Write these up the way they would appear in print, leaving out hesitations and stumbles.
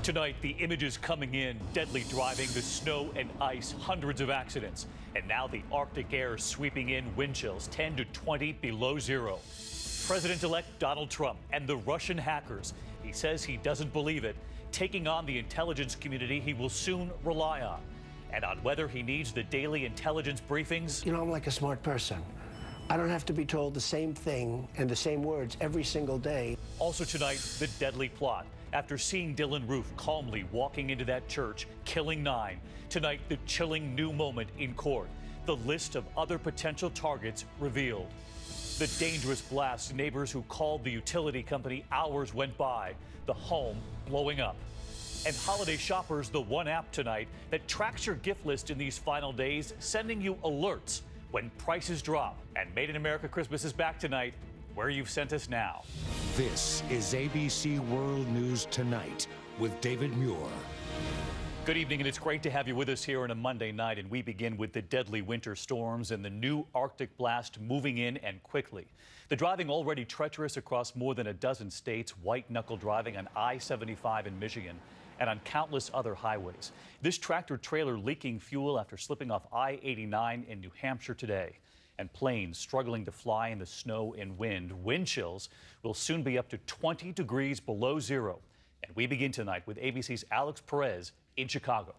Tonight, the images coming in, deadly driving, the snow and ice, hundreds of accidents. And now the Arctic air sweeping in, wind chills 10 to 20 below zero. President-elect Donald Trump and the Russian hackers, he says he doesn't believe it, taking on the intelligence community he will soon rely on. And on whether he needs the daily intelligence briefings. You know, I'm like a smart person. I don't have to be told the same thing and the same words every single day. Also tonight, the deadly plot. After seeing Dylan Roof calmly walking into that church, killing 9. Tonight, the chilling new moment in court. The list of other potential targets revealed. The dangerous blast, neighbors who called the utility company hours went by. The home blowing up. And holiday shoppers, the one app tonight that tracks your gift list in these final days, sending you alerts when prices drop. And Made in America Christmas is back tonight, where you've sent us now. This is ABC World News Tonight with David Muir. Good evening, and it's great to have you with us here on a Monday night. And we begin with the deadly winter storms and the new Arctic blast moving in and quickly. The driving already treacherous across more than a dozen states, white-knuckle driving on I-75 in Michigan and on countless other highways. This tractor-trailer leaking fuel after slipping off I-89 in New Hampshire today. And planes struggling to fly in the snow and wind. Wind chills will soon be up to 20 degrees below zero. And we begin tonight with ABC's Alex Perez in Chicago.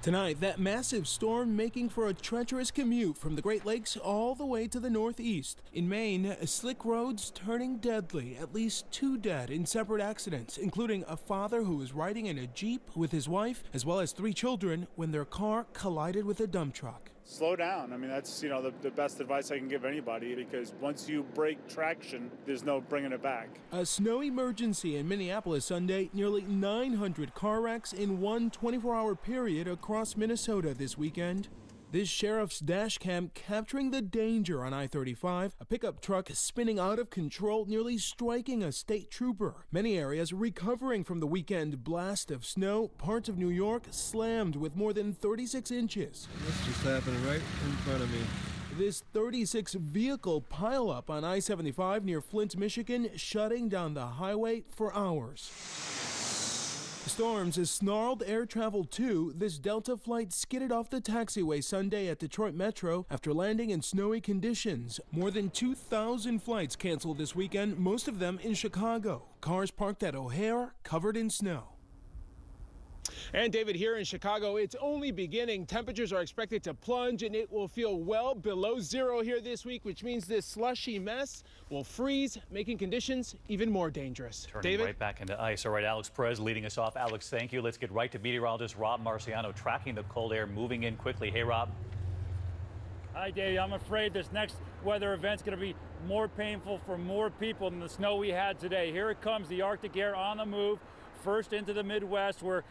Tonight, that massive storm making for a treacherous commute from the Great Lakes all the way to the Northeast. In Maine, slick roads turning deadly. At least 2 dead in separate accidents, including a father who was riding in a Jeep with his wife, as well as 3 children when their car collided with a dump truck. Slow down. I mean, that's, the best advice I can give anybody, because once you break traction, there's no bringing it back. A snow emergency in Minneapolis Sunday. Nearly 900 car wrecks in one 24-hour period across Minnesota this weekend. This sheriff's dash cam capturing the danger on I-35. A pickup truck spinning out of control, nearly striking a state trooper. Many areas recovering from the weekend blast of snow. Parts of New York slammed with more than 36 inches. What's just happening right in front of me? This 36-vehicle pileup on I-75 near Flint, Michigan, shutting down the highway for hours. Storms has snarled air travel too. This Delta flight skidded off the taxiway Sunday at Detroit Metro after landing in snowy conditions. More than 2,000 flights canceled this weekend, most of them in Chicago. Cars parked at O'Hare covered in snow. And David, here in Chicago, it's only beginning. Temperatures are expected to plunge, and it will feel well below zero here this week, which means this slushy mess will freeze, making conditions even more dangerous. Turning David? right back into ice. All right, Alex Perez leading us off. Alex, thank you. Let's get right to meteorologist Rob Marciano tracking the cold air moving in quickly. Hey, Rob. Hi, Dave. I'm afraid this next weather event's going to be more painful for more people than the snow we had today. Here it comes, the Arctic air on the move, first into the Midwest, where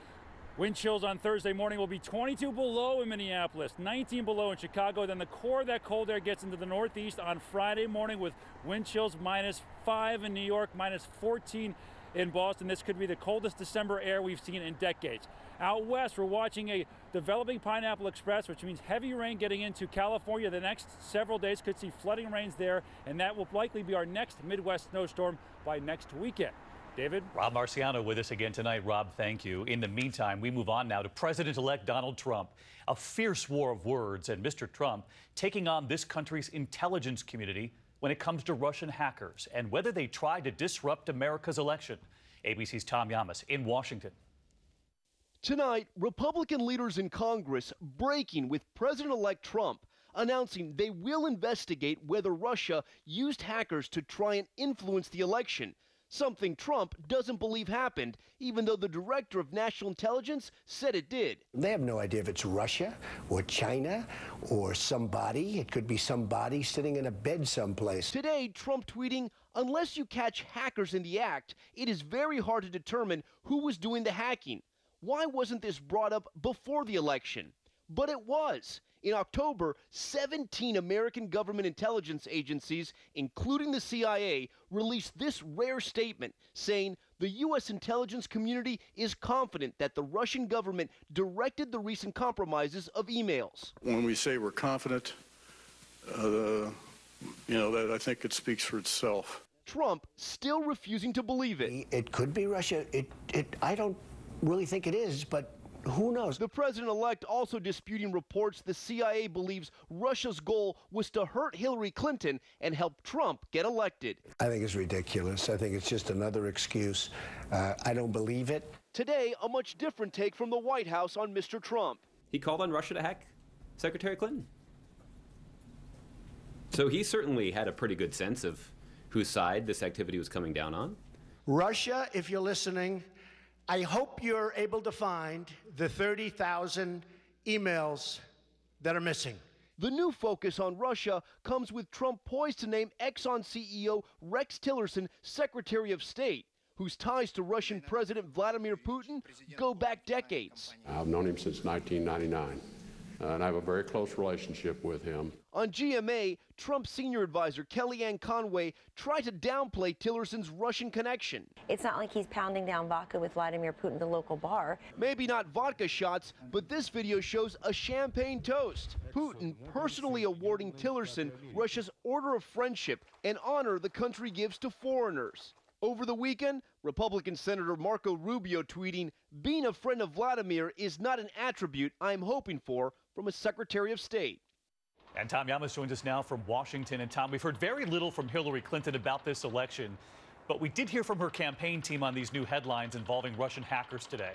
wind chills on Thursday morning will be 22 below in Minneapolis, 19 below in Chicago. Then the core of that cold air gets into the Northeast on Friday morning with wind chills -5 in New York, -14 in Boston. This could be the coldest December air we've seen in decades. Out west, we're watching a developing Pineapple Express, which means heavy rain getting into California. The next several days could see flooding rains there, and that will likely be our next Midwest snowstorm by next weekend. David? Rob Marciano with us again tonight. Rob, thank you. In the meantime, we move on now to President-elect Donald Trump. A fierce war of words, and Mr. Trump taking on this country's intelligence community when it comes to Russian hackers and whether they try to disrupt America's election. ABC's Tom Yamas in Washington. Tonight, Republican leaders in Congress breaking with President-elect Trump, announcing they will investigate whether Russia used hackers to try and influence the election. Something Trump doesn't believe happened, even though the director of national intelligence said it did. They have no idea if it's Russia or China or somebody. It could be somebody sitting in a bed someplace. Today, Trump tweeting, "Unless you catch hackers in the act, it is very hard to determine who was doing the hacking. Why wasn't this brought up before the election?" But it was. In October, 17 American government intelligence agencies, including the CIA, released this rare statement saying the U.S. intelligence community is confident that the Russian government directed the recent compromises of emails. When we say we're confident, that I think it speaks for itself. Trump still refusing to believe it. It could be Russia. I don't really think it is, but who knows? The president-elect also disputing reports the CIA believes Russia's goal was to hurt Hillary Clinton and help Trump get elected. I think it's ridiculous. I think it's just another excuse. I don't believe it. Today, a much different take from the White House on Mr. Trump. He called on Russia to hack Secretary Clinton. So he certainly had a pretty good sense of whose side this activity was coming down on. Russia, if you're listening, I hope you're able to find the 30,000 emails that are missing. The new focus on Russia comes with Trump poised to name Exxon CEO Rex Tillerson Secretary of State, whose ties to Russian President Vladimir Putin go back decades. I've known him since 1999, and I have a very close relationship with him. On GMA, Trump's senior advisor Kellyanne Conway tried to downplay Tillerson's Russian connection. It's not like he's pounding down vodka with Vladimir Putin at the local bar. Maybe not vodka shots, but this video shows a champagne toast. Putin personally awarding Tillerson Russia's Order of Friendship, an honor the country gives to foreigners. Over the weekend, Republican Senator Marco Rubio tweeting, "Being a friend of Vladimir is not an attribute I'm hoping for from a Secretary of State." And Tom Llamas joins us now from Washington. And Tom, we've heard very little from Hillary Clinton about this election, but we did hear from her campaign team on these new headlines involving Russian hackers today.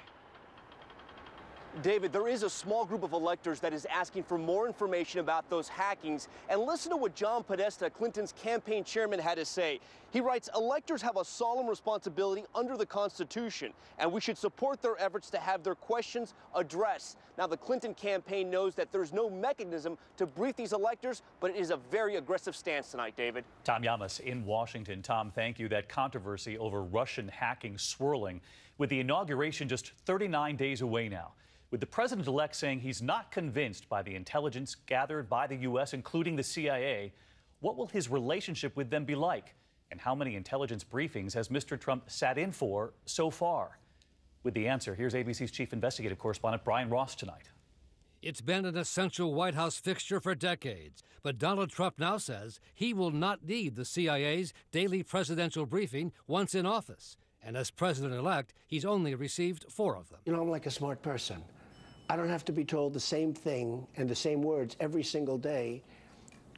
David, there is a small group of electors that is asking for more information about those hackings. And listen to what John Podesta, Clinton's campaign chairman, had to say. He writes, electors have a solemn responsibility under the Constitution, and we should support their efforts to have their questions addressed. Now, the Clinton campaign knows that there's no mechanism to brief these electors, but it is a very aggressive stance tonight, David. Tom Llamas in Washington. Tom, thank you. That controversy over Russian hacking swirling with the inauguration just 39 days away now. With the president-elect saying he's not convinced by the intelligence gathered by the U.S., including the CIA, what will his relationship with them be like? And how many intelligence briefings has Mr. Trump sat in for so far? With the answer, here's ABC's chief investigative correspondent Brian Ross tonight. It's been an essential White House fixture for decades, but Donald Trump now says he will not need the CIA's daily presidential briefing once in office. And as president-elect, he's only received 4 of them. You know, I'm like a smart person. I don't have to be told the same thing and the same words every single day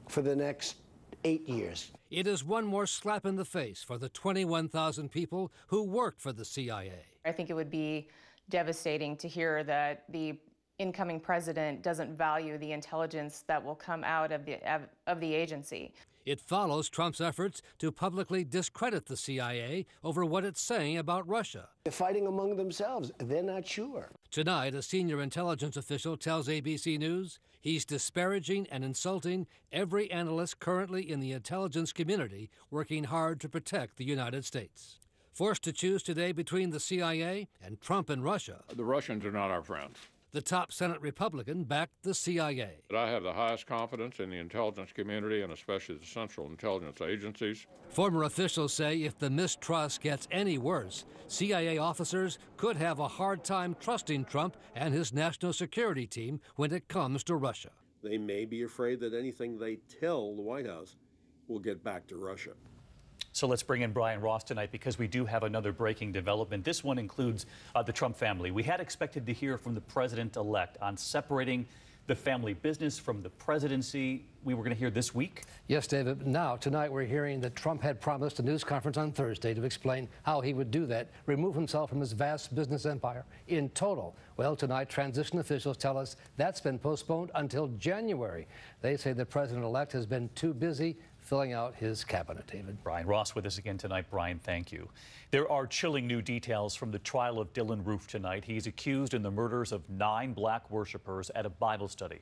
for the next 8 years. It is one more slap in the face for the 21,000 people who worked for the CIA. I think it would be devastating to hear that the incoming president doesn't value the intelligence that will come out of the agency. It follows Trump's efforts to publicly discredit the CIA over what it's saying about Russia. They're fighting among themselves. They're not sure. Tonight, a senior intelligence official tells ABC News he's disparaging and insulting every analyst currently in the intelligence community working hard to protect the United States. Forced to choose today between the CIA and Trump and Russia. The Russians are not our friends. The top Senate Republican backed the CIA. But I have the highest confidence in the intelligence community and especially the central intelligence agencies. Former officials say if the mistrust gets any worse, CIA officers could have a hard time trusting Trump and his national security team when it comes to Russia. They may be afraid that anything they tell the White House will get back to Russia. So let's bring in Brian Ross tonight because we do have another breaking development. This one includes the Trump family. We had expected to hear from the president-elect on separating the family business from the presidency. We were going to hear this week. Yes, David. Now, tonight we're hearing that Trump had promised a news conference on Thursday to explain how he would do that, remove himself from his vast business empire in total. Well, tonight, transition officials tell us that's been postponed until January. They say the president-elect has been too busy filling out his cabinet, David. Brian Ross with us again tonight. Brian, thank you. There are chilling new details from the trial of Dylan Roof tonight. He's accused in the murders of 9 black worshipers at a Bible study.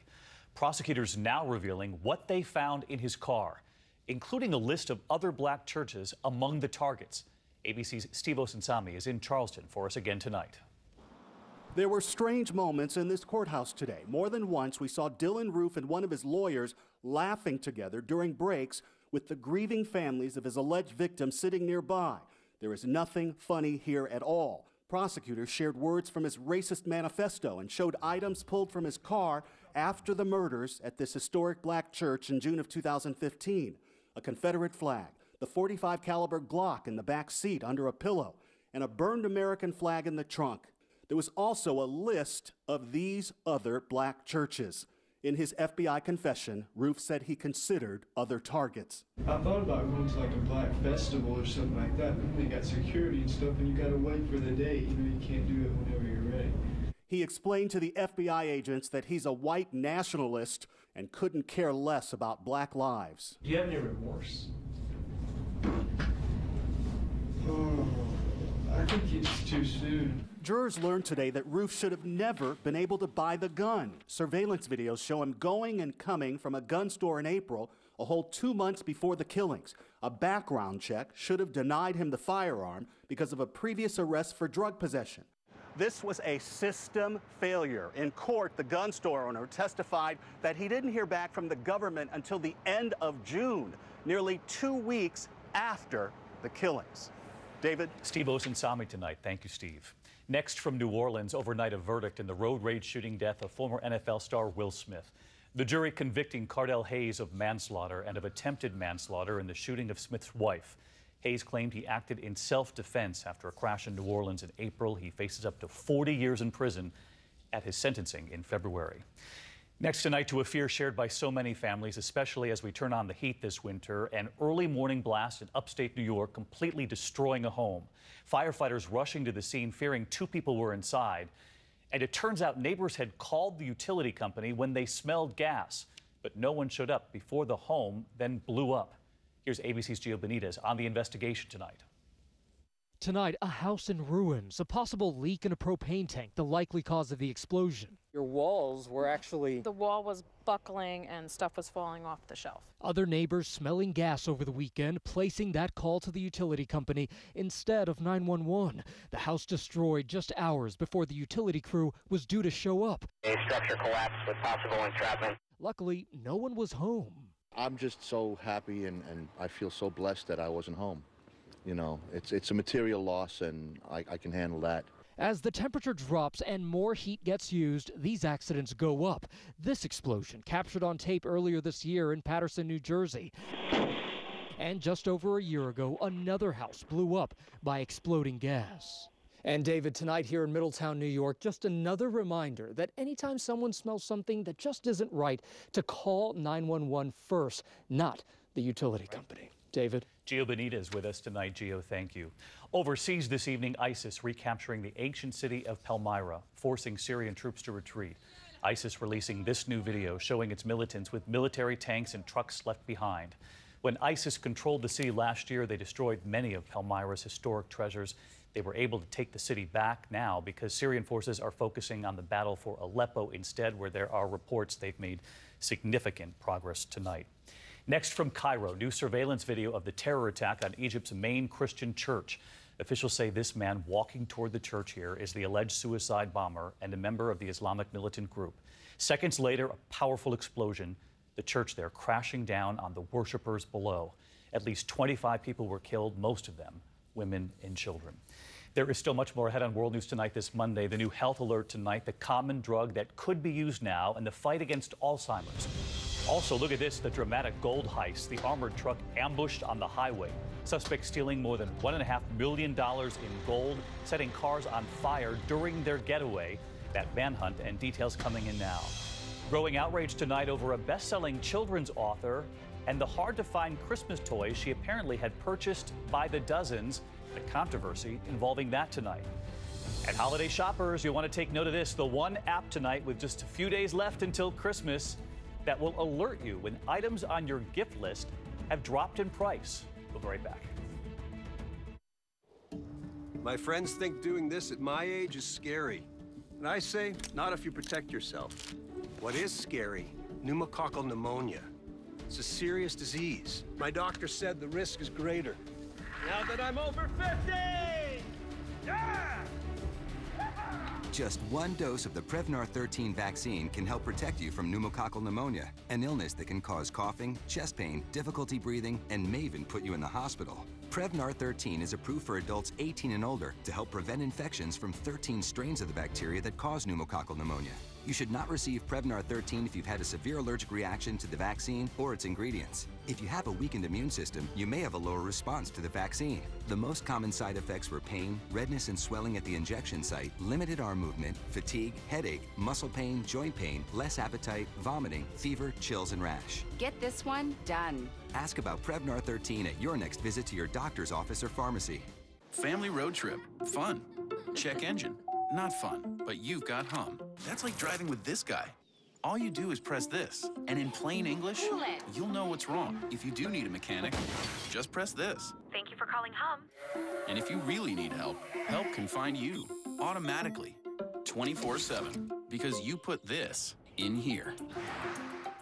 Prosecutors now revealing what they found in his car, including a list of other black churches among the targets. ABC's Steve Osinsami is in Charleston for us again tonight. There were strange moments in this courthouse today. More than once, we saw Dylan Roof and one of his lawyers laughing together during breaks with the grieving families of his alleged victims sitting nearby. There is nothing funny here at all. Prosecutors shared words from his racist manifesto and showed items pulled from his car after the murders at this historic black church in June of 2015. A Confederate flag, the .45 caliber Glock in the back seat under a pillow, and a burned American flag in the trunk. There was also a list of these other black churches. In his FBI confession, Roof said he considered other targets. I thought about going to like a black festival or something like that, but then they got security and stuff, and you gotta wait for the date. You know, you can't do it whenever you're ready. He explained to the FBI agents that he's a white nationalist and couldn't care less about black lives. Do you have any remorse? Oh, I think it's too soon. Jurors learned today that Roof should have never been able to buy the gun. Surveillance videos show him going and coming from a gun store in April, a whole 2 months before the killings. A background check should have denied him the firearm because of a previous arrest for drug possession. This was a system failure. In court, the gun store owner testified that he didn't hear back from the government until the end of June, nearly 2 weeks after the killings. David? Steve Osunsami tonight. Thank you, Steve. Next from New Orleans, overnight a verdict in the road rage shooting death of former NFL star Will Smith. The jury convicting Cardell Hayes of manslaughter and of attempted manslaughter in the shooting of Smith's wife. Hayes claimed he acted in self-defense after a crash in New Orleans in April. He faces up to 40 years in prison at his sentencing in February. Next tonight, to a fear shared by so many families, especially as we turn on the heat this winter, an early morning blast in upstate New York completely destroying a home. Firefighters rushing to the scene, fearing 2 people were inside. And it turns out neighbors had called the utility company when they smelled gas, but no one showed up before the home then blew up. Here's ABC's Wjla Benitez on the investigation tonight. Tonight, a house in ruins, a possible leak in a propane tank, the likely cause of the explosion. Your walls were actually... The wall was buckling and stuff was falling off the shelf. Other neighbors smelling gas over the weekend, placing that call to the utility company instead of 911. The house destroyed just hours before the utility crew was due to show up. A structure collapse with possible entrapment. Luckily, no one was home. I'm just so happy and I feel so blessed that I wasn't home. You know, it's a material loss, and I can handle that. As the temperature drops and more heat gets used, these accidents go up. This explosion captured on tape earlier this year in Paterson, New Jersey. And just over a year ago, another house blew up by exploding gas. And David, tonight here in Middletown, New York, just another reminder that anytime someone smells something that just isn't right, to call 911 first, not the utility company. David? Gio Benitez with us tonight. Gio, thank you. Overseas this evening, ISIS recapturing the ancient city of Palmyra, forcing Syrian troops to retreat. ISIS releasing this new video showing its militants with military tanks and trucks left behind. When ISIS controlled the city last year, they destroyed many of Palmyra's historic treasures. They were able to take the city back now because Syrian forces are focusing on the battle for Aleppo instead, where there are reports they've made significant progress tonight. Next from Cairo, new surveillance video of the terror attack on Egypt's main Christian church. Officials say this man walking toward the church here is the alleged suicide bomber and a member of the Islamic militant group. Seconds later, a powerful explosion. The church there crashing down on the worshipers below. At least 25 people were killed, most of them women and children. There is still much more ahead on World News Tonight this Monday. The new health alert tonight, the common drug that could be used now in the fight against Alzheimer's. Also, look at this, the dramatic gold heist, the armored truck ambushed on the highway. Suspects stealing more than $1.5 million in gold, setting cars on fire during their getaway. That manhunt and details coming in now. Growing outrage tonight over a best-selling children's author and the hard-to-find Christmas toys she apparently had purchased by the dozens. The controversy involving that tonight. And holiday shoppers, you'll want to take note of this. The one app tonight with just a few days left until Christmas that will alert you when items on your gift list have dropped in price. We'll be right back. My friends think doing this at my age is scary. And I say, not if you protect yourself. What is scary? Pneumococcal pneumonia. It's a serious disease. My doctor said the risk is greater. Now that I'm over 50! Yeah! Just one dose of the Prevnar 13 vaccine can help protect you from pneumococcal pneumonia, an illness that can cause coughing, chest pain, difficulty breathing, and may even put you in the hospital. Prevnar 13 is approved for adults 18 and older to help prevent infections from 13 strains of the bacteria that cause pneumococcal pneumonia. You should not receive Prevnar 13 if you've had a severe allergic reaction to the vaccine or its ingredients. If you have a weakened immune system, you may have a lower response to the vaccine. The most common side effects were pain, redness and swelling at the injection site, limited arm movement, fatigue, headache, muscle pain, joint pain, less appetite, vomiting, fever, chills, and rash. Get this one done. Ask about Prevnar 13 at your next visit to your doctor's office or pharmacy. Family road trip. Fun. Check engine. Not fun, but you've got hum. That's like driving with this guy. All you do is press this, and in plain English, you'll know what's wrong. If you do need a mechanic, just press this. Thank you for calling Hum. And if you really need help, help can find you automatically, 24/7, because you put this in here.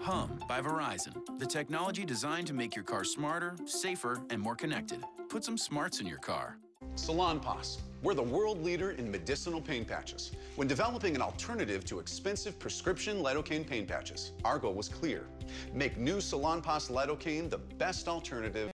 Hum by Verizon, the technology designed to make your car smarter, safer, and more connected. Put some smarts in your car. Salonpas. We're the world leader in medicinal pain patches. When developing an alternative to expensive prescription lidocaine pain patches, our goal was clear. Make new Salonpas lidocaine the best alternative.